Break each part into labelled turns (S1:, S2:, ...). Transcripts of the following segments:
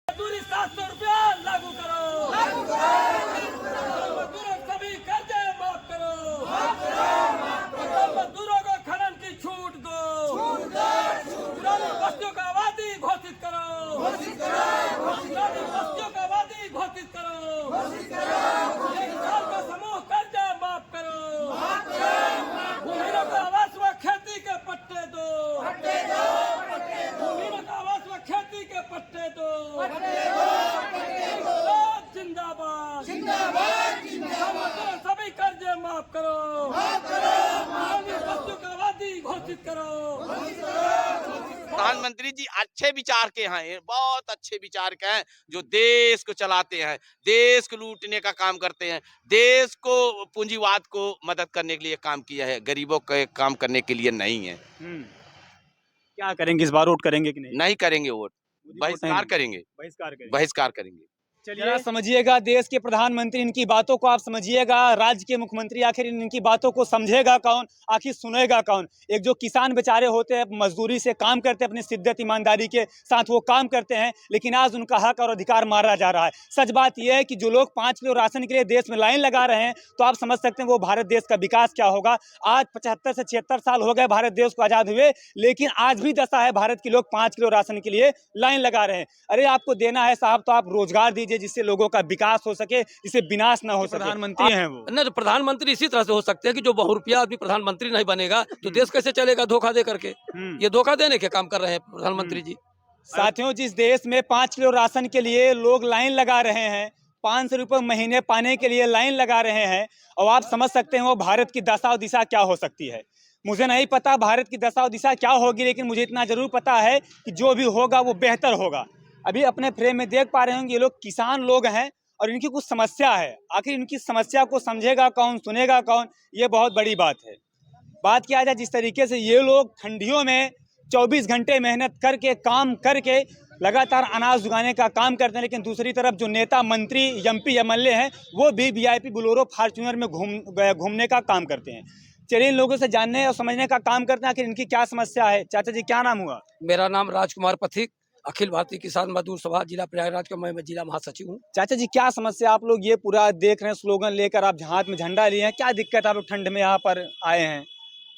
S1: मजदूरी 700 रुपया लागू करो, मजदूरों सभी कर्जे माफ करो, मजदूरों को खनन की छूट दो, पुरानी बस्तियों का आबादी घोषित करो, पुरानी बस्तियों का आबादी घोषित करो, 1 साल का समूह कर्जा माफ करो, भूमिहीनों को आवास व खेती के पट्टे दो, भूमिहीनों को आवास व खेती के पट्टे दो, जिंदाबाद जिंदाबाद, सभी कर्जे माफ करो, पुरानी बस्तियों का आबादी घोषित करो।
S2: प्रधानमंत्री जी अच्छे विचार के हैं, बहुत अच्छे विचार के हैं, जो देश को चलाते हैं, देश को लूटने का काम करते हैं, देश को पूंजीवाद को मदद करने के लिए काम किया है, गरीबों के काम करने के लिए नहीं है।
S3: क्या करेंगे इस बार, वोट करेंगे कि नहीं?
S2: नहीं करेंगे वोट,
S3: मोदी वोट
S2: बहिष्कार
S3: नहीं
S2: करेंगे,
S3: बहिष्कार करेंगे।
S2: बहिष्कार करेंगे।
S3: चलिए समझिएगा, देश के प्रधानमंत्री, इनकी बातों को आप समझिएगा। राज्य के मुख्यमंत्री आखिर इनकी बातों को समझेगा कौन, आखिर सुनेगा कौन? एक जो किसान बेचारे होते हैं, मजदूरी से काम करते हैं, अपनी शिद्दत ईमानदारी के साथ वो काम करते हैं, लेकिन आज उनका हक और अधिकार मारा जा रहा है। सच बात यह है कि जो लोग 5 किलो राशन के लिए देश में लाइन लगा रहे हैं, तो आप समझ सकते हैं वो भारत देश का विकास क्या होगा। आज 75 से 76 साल हो गए भारत देश को आज़ाद हुए, लेकिन आज भी दशा है भारत के लोग 5 किलो राशन के लिए लाइन लगा रहे हैं। अरे आपको देना है साहब, तो आप रोजगार दीजिए जिससे लोगों का विकास हो सके, जिससे विनाश न हो सके। प्रधानमंत्री हैं वो
S4: नहीं, प्रधानमंत्री इसी तरह से हो सकते हैं कि जो बहुरुपया आदमी प्रधानमंत्री नहीं बनेगा तो देश कैसे चलेगा, धोखा दे करके। ये धोखा देने के काम कर रहे हैं प्रधानमंत्री जी।
S3: साथियों, जिस देश में 5 किलो राशन के लिए लोग लाइन लगा रहे हैं, 500 रुपये महीने पाने के लिए लाइन लगा रहे हैं, और आप समझ सकते हैं वो भारत की दशा और दिशा क्या हो सकती है। मुझे नहीं पता भारत की दशा और दिशा क्या होगी, लेकिन मुझे इतना जरूर पता है कि जो भी होगा वो बेहतर होगा। अभी अपने फ्रेम में देख पा रहे होंगे, ये लोग किसान लोग हैं और इनकी कुछ समस्या है। आखिर इनकी समस्या को समझेगा कौन, सुनेगा कौन, ये बहुत बड़ी बात है। बात किया जाए जिस तरीके से ये लोग ठंडियों में 24 घंटे मेहनत करके, काम करके लगातार अनाज उगाने का काम करते हैं, लेकिन दूसरी तरफ जो नेता, मंत्री, एमपी, एमएलए हैं, वो भी वीआईपी बोलेरो फॉर्च्यूनर में घूमने का काम करते हैं। चलिए इन लोगों से जानने और समझने का काम करते हैं आखिर इनकी क्या समस्या है। चाचा जी, क्या नाम हुआ?
S4: मेरा नाम राजकुमार पथिक, अखिल भारतीय किसान मजदूर सभा जिला प्रयागराज का मैं जिला महासचिव हूँ।
S3: चाचा जी, क्या समस्या? आप लोग ये पूरा देख रहे हैं, स्लोगन लेकर आप हाथ में झंडा लिए हैं, क्या दिक्कत? आप लोग ठंड में यहाँ पर आए हैं।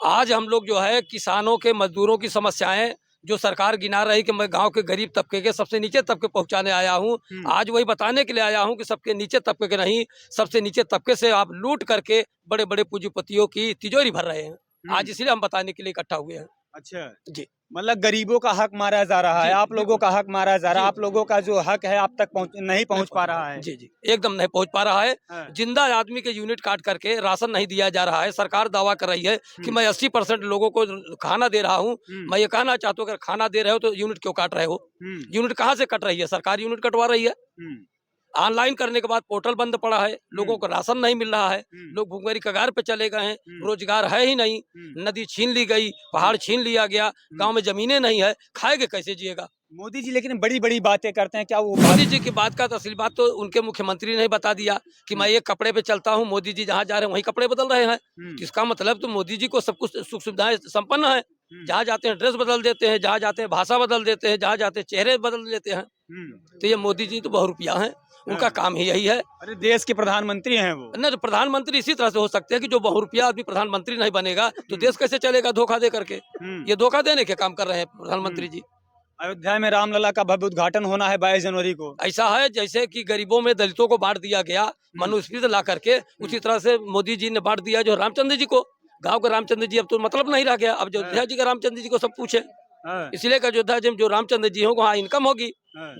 S4: आज हम लोग जो है किसानों के, मजदूरों की समस्याएं जो सरकार गिना रही कि मैं गांव के गरीब तबके के, सबसे नीचे तबके पहुंचाने आया हूं, आज वही बताने के लिए आया हूं कि सबके नीचे तबके के नहीं, सबसे नीचे तबके से आप लूट करके बड़े बड़े पूंजीपतियों की तिजोरी भर रहे हैं। आज इसलिए हम बताने के लिए इकट्ठा हुए हैं।
S3: अच्छा
S4: जी,
S3: मतलब गरीबों का हक मारा जा रहा है, आप लोगों का हक मारा जा रहा है, आप लोगों का जो हक है आप तक नहीं पहुंच पा रहा है।
S4: जी जी, एकदम नहीं पहुंच पा रहा है।
S3: हाँ।
S4: जिंदा आदमी के यूनिट काट करके राशन नहीं दिया जा रहा है। सरकार दावा कर रही है कि मैं 80% लोगों को खाना दे रहा हूं। मैं ये कहना चाहता हूँ, अगर खाना दे रहे हो तो यूनिट क्यों काट रहे हो? यूनिट कहाँ से कट रही है? सरकार यूनिट कटवा रही है। ऑनलाइन करने के बाद पोर्टल बंद पड़ा है, लोगों को राशन नहीं मिल रहा है, लोग भूखमरी कगार पे चले गए हैं, रोजगार है ही नहीं, नदी छीन ली गई, पहाड़ छीन लिया गया, गांव में जमीनें नहीं है, खाएंगे कैसे, जिएगा?
S3: मोदी जी लेकिन बड़ी बड़ी बातें करते हैं, क्या वो
S4: मोदी जी की बात का असली बात तो उनके मुख्यमंत्री ने बता दिया कि मैं एक कपड़े पे चलता हूँ, मोदी जी जहाँ जा रहे हैं वहीं कपड़े बदल रहे हैं। इसका मतलब तो मोदी जी को सब कुछ सुख सुविधाएं संपन्न है। जहाँ जाते हैं ड्रेस बदल देते हैं, जहाँ जाते हैं भाषा बदल देते हैं, जहाँ जाते हैं चेहरे बदल लेते हैं। तो ये मोदी जी तो बहुरुपया हैं, उनका काम ही यही है।
S3: अरे देश के प्रधानमंत्री हैं वो।
S4: नहीं, तो प्रधानमंत्री इसी तरह से हो सकते हैं कि जो बहुरुपया आदमी प्रधानमंत्री नहीं बनेगा तो देश कैसे चलेगा, धोखा दे करके। ये धोखा देने के काम कर रहे हैं प्रधानमंत्री जी।
S3: अयोध्या में रामलला का भव्य उद्घाटन होना है 22 जनवरी को।
S4: ऐसा है जैसे कि गरीबों में दलितों को बांट दिया गया मनुस्मृति ला करके, उसी तरह से मोदी जी ने बांट दिया जो रामचंद्र जी को। गांव के रामचंद्र जी अब तो मतलब नहीं रह गया, अब अयोध्या जी का रामचंद्र जी को सब पूछे। इसलिए अयोध्या जी में जो रामचंद्र जी होंगे वहाँ इनकम होगी,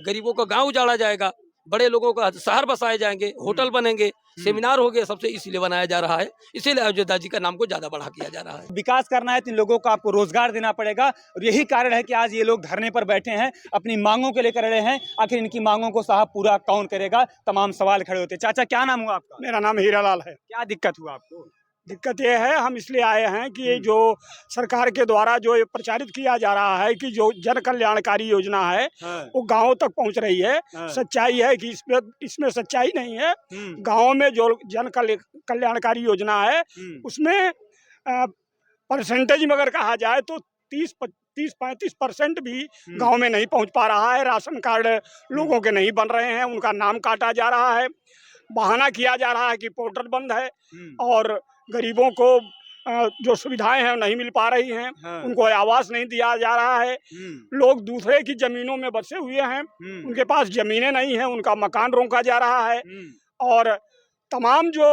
S4: गरीबों का गाँव उजाड़ा जाएगा, बड़े लोगों का शहर बसाए जाएंगे, होटल बनेंगे, सेमिनार हो गए, सबसे इसलिए बनाया जा रहा है। इसीलिए अयोध्या जी का नाम को ज्यादा बढ़ा किया जा रहा है।
S3: विकास करना है तो इन लोगों को आपको रोजगार देना पड़ेगा, और यही कारण है कि आज ये लोग धरने पर बैठे हैं, अपनी मांगों के लेकर रहे हैं। आखिर इनकी मांगों को साहब पूरा कौन करेगा, तमाम सवाल खड़े होते हैं। चाचा, क्या नाम हुआ आपका?
S5: मेरा नाम हीरालाल है।
S3: क्या दिक्कत हुआ आपको?
S5: दिक्कत ये है, हम इसलिए आए हैं कि ये जो सरकार के द्वारा जो ये प्रचारित किया जा रहा है कि जो जन कल्याणकारी योजना है वो गांव तक पहुंच रही है। सच्चाई है कि इसमें सच्चाई नहीं है। गांव में जो जन कल्याणकारी योजना है उसमें परसेंटेज में अगर कहा जाए तो 30-35% भी गांव में नहीं पहुंच पा रहा है। राशन कार्ड लोगों के नहीं बन रहे हैं, उनका नाम काटा जा रहा है। बहाना किया जा रहा है कि पोर्टल बंद है और गरीबों को जो सुविधाएं हैं नहीं मिल पा रही हैं। उनको आवास नहीं दिया जा रहा है। लोग दूसरे की जमीनों में बसे हुए हैं, उनके पास जमीनें नहीं हैं, उनका मकान रोका जा रहा है और तमाम जो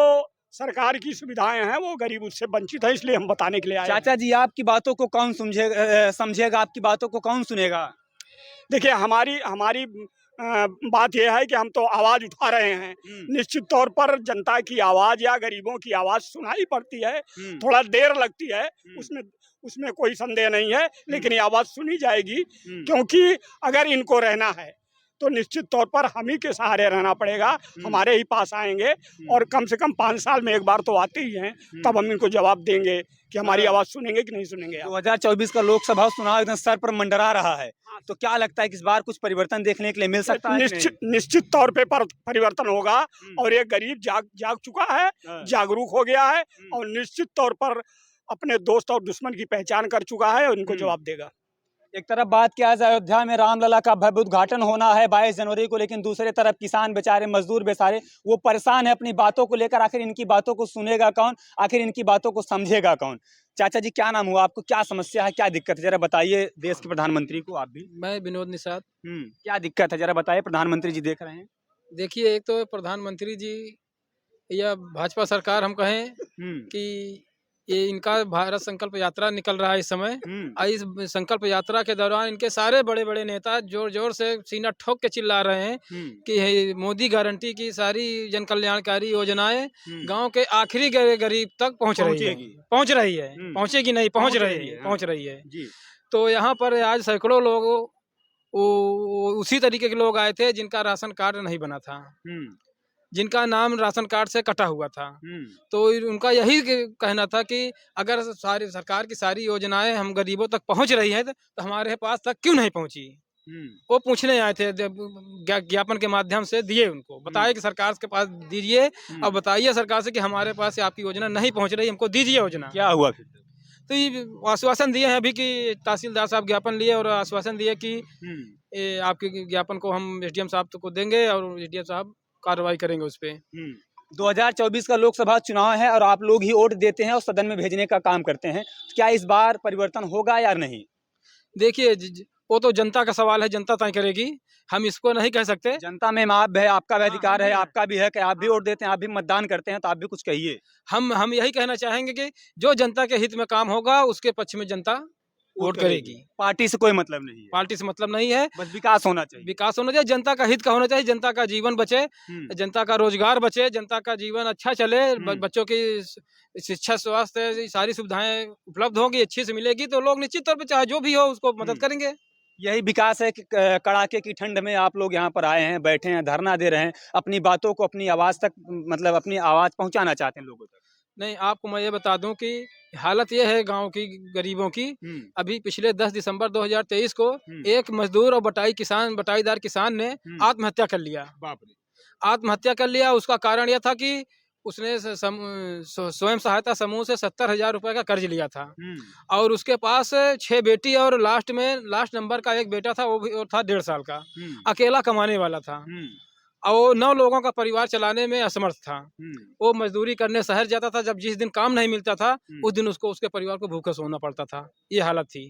S5: सरकार की सुविधाएं हैं वो गरीब उससे वंचित है। इसलिए हम बताने के लिए आए हैं।
S3: चाचा जी, आपकी बातों को कौन समझेगा, आपकी बातों को कौन सुनेगा?
S5: देखिए, हमारी बात यह है कि हम तो आवाज उठा रहे हैं। निश्चित तौर पर जनता की आवाज या गरीबों की आवाज सुनाई पड़ती है, थोड़ा देर लगती है, उसमें कोई संदेह नहीं है, लेकिन ये आवाज सुनी जाएगी। क्योंकि अगर इनको रहना है तो निश्चित तौर पर हम ही के सहारे रहना पड़ेगा। हमारे ही पास आएंगे और कम से कम 5 साल में एक बार तो आते ही हैं, तब हम इनको जवाब देंगे कि हमारी आवाज सुनेंगे कि नहीं सुनेंगे।
S3: 2024 का लोकसभा चुनाव एकदम सर पर मंडरा रहा है, तो क्या लगता है कि इस बार कुछ परिवर्तन देखने के लिए मिल सकता है?
S5: निश्चित तौर पे परिवर्तन होगा और ये गरीब जाग चुका है, जागरूक हो गया है और निश्चित तौर पर अपने दोस्त और दुश्मन की पहचान कर चुका है और इनको जवाब देगा।
S3: एक तरफ बात किया जाए, अयोध्या में रामलला का भव्य उद्घाटन होना है 22 जनवरी को, लेकिन दूसरे तरफ किसान बेचारे, मजदूर बेचारे वो परेशान है अपनी बातों को लेकर। आखिर इनकी बातों को सुनेगा कौन, आखिर इनकी बातों को समझेगा कौन? चाचा जी, क्या नाम हुआ आपको, क्या समस्या है, क्या दिक्कत है, जरा बताइए देश के प्रधानमंत्री को। आप भी?
S4: मैं विनोद निषाद।
S3: क्या दिक्कत है, जरा बताइए, प्रधानमंत्री जी देख रहे हैं।
S4: देखिए, एक तो प्रधानमंत्री जी या भाजपा सरकार हम कहें कि ये इनका भारत संकल्प यात्रा निकल रहा है इस समय। इस संकल्प यात्रा के दौरान इनके सारे बड़े बड़े नेता जोर जोर से सीना ठोक के चिल्ला रहे हैं कि मोदी गारंटी की सारी जन कल्याणकारी योजनाएं गांव के आखिरी गरीब तक पहुंच रही है, पहुंचेगी नहीं, पहुंच रही है। तो यहाँ पर आज सैकड़ों लोग उसी तरीके के लोग आए थे जिनका राशन कार्ड नहीं बना था, जिनका नाम राशन कार्ड से कटा हुआ था। तो उनका यही कहना था कि अगर सारी सरकार की सारी योजनाएं हम गरीबों तक पहुंच रही हैं तो हमारे पास तक क्यों नहीं पहुंची। वो पूछने आए थे, ज्ञापन के माध्यम से दिए, उनको बताए कि सरकार के पास दीजिए और बताइए सरकार से कि हमारे पास आपकी योजना नहीं पहुंच रही, हमको दीजिए योजना।
S3: क्या हुआ फिर?
S4: तो ये आश्वासन दिए हैं अभी कि तहसीलदार साहब ज्ञापन लिए और आश्वासन दिए कि आपके ज्ञापन को हम SDM साहब को देंगे और SDM साहब कार्रवाई करेंगे उस पे।
S3: 2024 का लोकसभा चुनाव है और आप लोग ही वोट देते हैं और सदन में भेजने का काम करते हैं, तो क्या इस बार परिवर्तन होगा या नहीं?
S4: देखिए, वो तो जनता का सवाल है, जनता तय करेगी, हम इसको नहीं कह सकते।
S3: जनता में आप है, आपका भी अधिकार है, आपका भी है कि आप भी वोट देते हैं, आप भी मतदान करते हैं, तो आप भी कुछ कहिए।
S4: हम यही कहना चाहेंगे कि जो जनता के हित में काम होगा उसके पक्ष में जनता वोट करेगी।
S3: पार्टी से कोई मतलब नहीं है,
S4: पार्टी से मतलब नहीं है,
S3: बस विकास होना चाहिए।
S4: विकास होना चाहिए, जनता का हित का होना चाहिए, जनता का जीवन बचे, जनता का रोजगार बचे, जनता का जीवन अच्छा चले, बच्चों की शिक्षा, स्वास्थ्य, सारी सुविधाएं उपलब्ध होंगी, अच्छी से मिलेगी तो लोग निश्चित तौर पर चाहे जो भी हो उसको मदद करेंगे।
S3: यही विकास है कि कड़ाके की ठंड में आप लोग यहाँ पर आए हैं, बैठे हैं, धरना दे रहे हैं, अपनी बातों को, अपनी आवाज तक, मतलब अपनी आवाज पहुंचाना चाहते हैं लोगों तक।
S4: नहीं, आपको मैं ये बता दूं कि हालत ये है गांव की गरीबों की। अभी पिछले 10 दिसंबर 2023 को एक मजदूर और बटाईदार किसान ने आत्महत्या कर लिया। आत्महत्या कर लिया। उसका कारण यह था कि उसने स्वयं सहायता समूह से 70,000 रुपए का कर्ज लिया था और उसके पास 6 बेटी और लास्ट नंबर का एक बेटा था, वो भी था 1.5 साल का, अकेला कमाने वाला था और 9 लोगों का परिवार चलाने में असमर्थ था। वो मजदूरी करने शहर जाता था, जब जिस दिन काम नहीं मिलता था उस दिन उसको, उसके परिवार को भूखे सोना पड़ता था। ये हालत थी।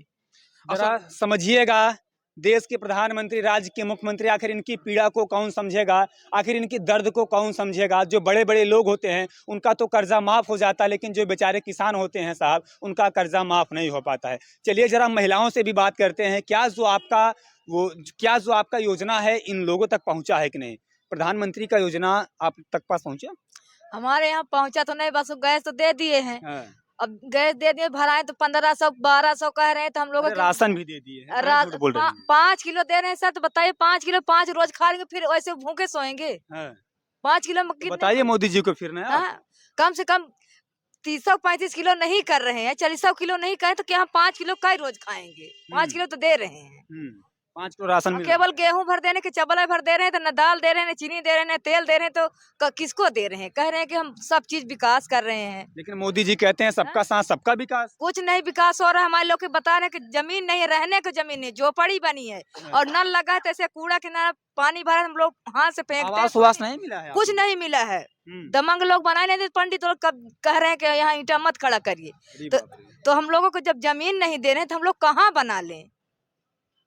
S3: जरा समझिएगा, देश के प्रधानमंत्री, राज्य के मुख्यमंत्री, आखिर इनकी पीड़ा को कौन समझेगा, आखिर इनकी दर्द को कौन समझेगा। जो बड़े बड़े लोग होते हैं उनका तो कर्जा माफ़ हो जाता है, लेकिन जो बेचारे किसान होते हैं साहब, उनका कर्जा माफ़ नहीं हो पाता है। चलिए जरा महिलाओं से भी बात करते हैं, क्या जो आपका योजना है इन लोगों तक पहुँचा है कि नहीं? प्रधानमंत्री का योजना आप तक पास पहुँचा?
S6: हमारे यहाँ पहुँचा तो नहीं, बस गैस तो दे दिए हैं। अब गैस दे दिए, भराए तो 1500 1200 कह रहे हैं, तो हम लोग
S3: राशन भी दे दिए हैं।
S6: 5 किलो दे रहे हैं सर, तो बताइए 5 किलो 5 रोज खा लेंगे, फिर वैसे भूखे सोएंगे। 5 किलो
S3: बताइए मोदी जी को फिर ना,
S6: कम से कम 335 किलो नहीं कर रहे हैं, 400 किलो नहीं कहे तो क्या हम 5 किलो का रोज खाएंगे? 5 किलो तो दे रहे हैं।
S3: 5 किलो राशन मिल रहा है।
S6: केवल गेहूं भर देने के चावल भर दे रहे हैं, तो न दाल दे रहे हैं, न चीनी दे रहे हैं, न तेल दे रहे हैं, तो किसको दे रहे हैं? कह रहे हैं कि हम सब चीज विकास कर रहे हैं।
S3: लेकिन मोदी जी कहते हैं सबका साथ सबका विकास।
S6: कुछ नहीं विकास हो रहा है। हमारे लोग के बता रहे हैं कि जमीन नहीं, रहने को जमीन नहीं, झोपड़ी बनी है और नल लगा है, तो ऐसे कूड़ा किनारा पानी भरा हम लोग हाथ से फेंकते हैं।
S3: आवास उवास नहीं मिला है
S6: कुछ
S3: आपको?
S6: नहीं मिला है।
S3: हम्म।
S6: दमंग लोग बनाए नहीं थे पंडित लोग, कब कह रहे हैं कि यहाँ ईंटा मत खड़ा करिए।
S3: अरे
S6: तो,
S3: बाप रे।
S6: तो हम लोगों को जब जमीन नहीं दे रहे हैं, तो हम लोग कहाँ बना लें?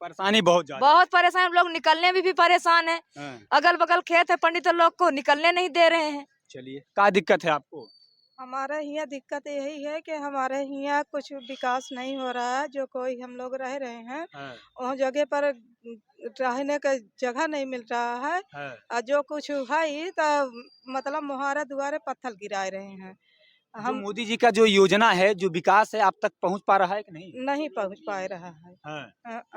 S3: परेशानी बहुत ज्यादा।
S6: बहुत परेशान, हम लोग निकलने में भी परेशान है।
S3: हाँ।
S6: अगल बगल खेत है, पंडित लोग को निकलने नहीं दे रहे हैं।
S3: चलिए, क्या दिक्कत है आपको?
S7: हमारे यहाँ दिक्कत यही है कि हमारे यहाँ कुछ विकास नहीं हो रहा है। जो कोई हम लोग रह रहे हैं,
S3: हाँ,
S7: वहाँ जगह पर रहने का जगह नहीं मिल रहा है।
S3: हाँ।
S7: और जो कुछ है तो मतलब मुहारे दुआरे पत्थर गिराए रहे हैं।
S3: जो
S7: हम
S3: मोदी जी का जो योजना है, जो विकास है, आप तक पहुंच पा रहा है कि नहीं?
S7: नहीं पहुँच पा रहा है।
S3: हाँ।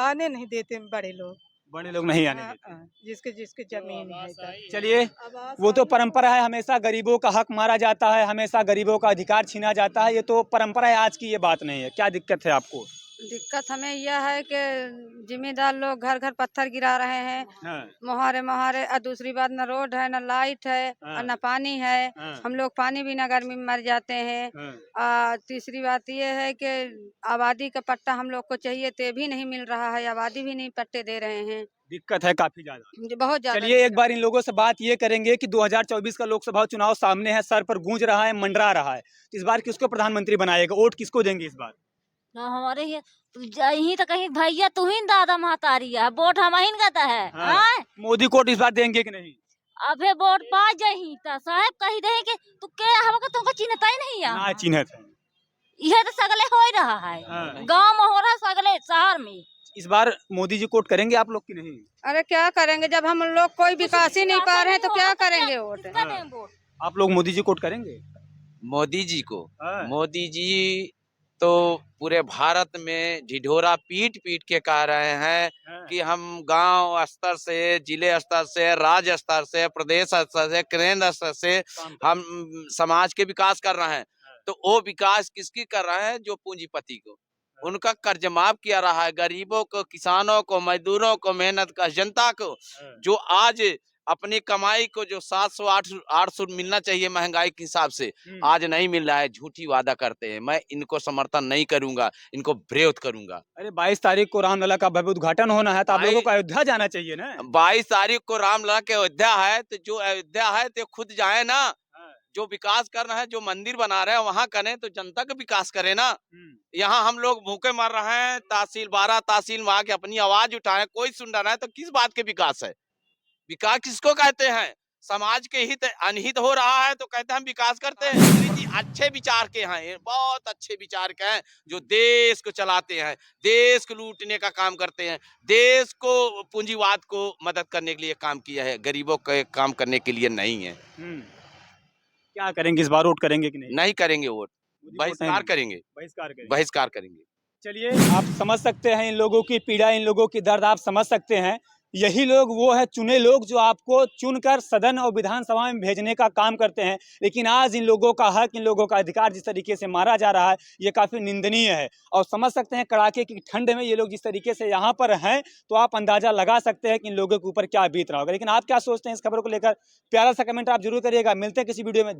S7: आने नहीं देते बड़े लोग।
S3: बड़े लोग नहीं आने देते।
S7: जिसके जिसके जमीन है तो।
S3: चलिए,
S7: आवास
S3: वो तो
S7: आई-
S3: परंपरा है, हमेशा गरीबों का हक मारा जाता है, हमेशा गरीबों का अधिकार छीना जाता है, ये तो परंपरा है, आज की ये बात नहीं है। क्या दिक्कत है आपको?
S8: दिक्कत हमें यह है कि जिम्मेदार लोग घर घर पत्थर गिरा रहे हैं,
S3: हाँ,
S8: मोहरे मोहरे। और दूसरी बात, न रोड है, न लाइट है,
S3: हाँ।
S8: और न पानी है।
S3: हाँ।
S8: हम लोग पानी बिना गर्मी में मर जाते हैं।
S3: हाँ।
S8: और तीसरी बात यह है कि आबादी का पट्टा हम लोग को चाहिए, तो भी नहीं मिल रहा है। आबादी भी नहीं पट्टे दे रहे हैं।
S3: दिक्कत है काफी ज्यादा।
S8: मुझे बहुत ज्यादा
S3: चलिए, एक बार इन लोगों से बात ये करेंगे कि 2024 का लोकसभा चुनाव सामने है, सर पर गूंज रहा है, मंडरा रहा है। इस बार किसको प्रधानमंत्री बनाएगा? वोट किसको देंगे इस बार?
S9: ना हमारे ये यही तो कहीं भैया तू ही दादा महतारी है, वोट हम ही कहता है।
S3: हाँ।
S9: हाँ।
S3: मोदी को इस बार देंगे कि नहीं?
S9: अबे वोट पा जही तो साहब कही रहे कि तू के हमको तुमको चिन्हता ही नहीं है।
S3: ना चिन्हत है।
S9: यह तो सगले हो ही रहा है,
S3: हाँ।
S9: गांव में हो रहा है, सगले शहर में।
S3: इस बार मोदी जी कोट करेंगे आप लोग की नहीं?
S8: अरे क्या करेंगे, जब हम लोग कोई विकास ही नहीं पा रहे हैं, तो क्या करेंगे वोट?
S9: किसका दें वोट?
S3: आप लोग मोदी जी कोट करेंगे?
S2: मोदी जी को,
S3: हाँ।
S2: मोदी जी तो पूरे भारत में ढिढोरा पीट पीट के कह रहे हैं
S3: हाँ।
S2: कि हम गांव स्तर से, जिले स्तर से, राज्य स्तर से, प्रदेश स्तर से, केंद्र स्तर से हम समाज के विकास कर रहे हैं। तो वो विकास किसकी कर रहे हैं? जो पूंजीपति को, उनका कर्ज माफ किया रहा है। गरीबों को, किसानों को, मजदूरों को, मेहनत का जनता को, जो आज अपनी कमाई को जो 700-800 मिलना चाहिए महंगाई के हिसाब से, आज नहीं मिल रहा है। झूठी वादा करते हैं। मैं इनको समर्थन नहीं करूंगा, इनको विरोध करूंगा।
S3: अरे 22 तारीख को रामलला का भव्य उद्घाटन होना है, तो आप लोगों को अयोध्या जाना चाहिए ना।
S2: 22 तारीख को रामलला के अयोध्या है, तो जो अयोध्या है तो खुद जाए ना। जो विकास करना है, जो मंदिर बना रहे हैं वहां करें, तो जनता का विकास करे ना। यहाँ हम लोग भूखे मर रहे हैं, तहसील 12 तहसील वहां के अपनी आवाज उठाए, कोई सुन रहा है, तो किस बात के विकास है? विकास किसको कहते हैं? समाज के हित अनहित हो रहा है तो कहते हैं हम विकास करते हैं। मोदी जी अच्छे विचार के हैं, ये बहुत अच्छे विचार के हैं, जो देश को चलाते हैं, देश को लूटने का काम करते हैं, देश को पूंजीवाद को मदद करने के लिए काम किया है, गरीबों के काम करने के लिए नहीं है।
S3: क्या करेंगे इस बार? वोट करेंगे कि नहीं?
S2: नहीं करेंगे वोट,
S3: मोदी को
S2: बहिष्कार
S3: नहीं?
S2: करेंगे,
S3: बहिष्कार करेंगे।
S2: बहिष्कार करेंगे।
S3: चलिए, आप समझ सकते हैं इन लोगों की पीड़ा, इन लोगों की दर्द आप समझ सकते हैं। यही लोग वो है चुने लोग जो आपको चुनकर सदन और विधानसभा में भेजने का काम करते हैं। लेकिन आज इन लोगों का हक, इन लोगों का अधिकार जिस तरीके से मारा जा रहा है, ये काफ़ी निंदनीय है। और समझ सकते हैं कड़ाके की ठंड में ये लोग जिस तरीके से यहाँ पर हैं, तो आप अंदाज़ा लगा सकते हैं कि इन लोगों के ऊपर क्या बीत रहा होगा। लेकिन आप क्या सोचते हैं इस खबर को लेकर? प्यारा सा कमेंट आप जरूर करिएगा। मिलते हैं किसी वीडियो में।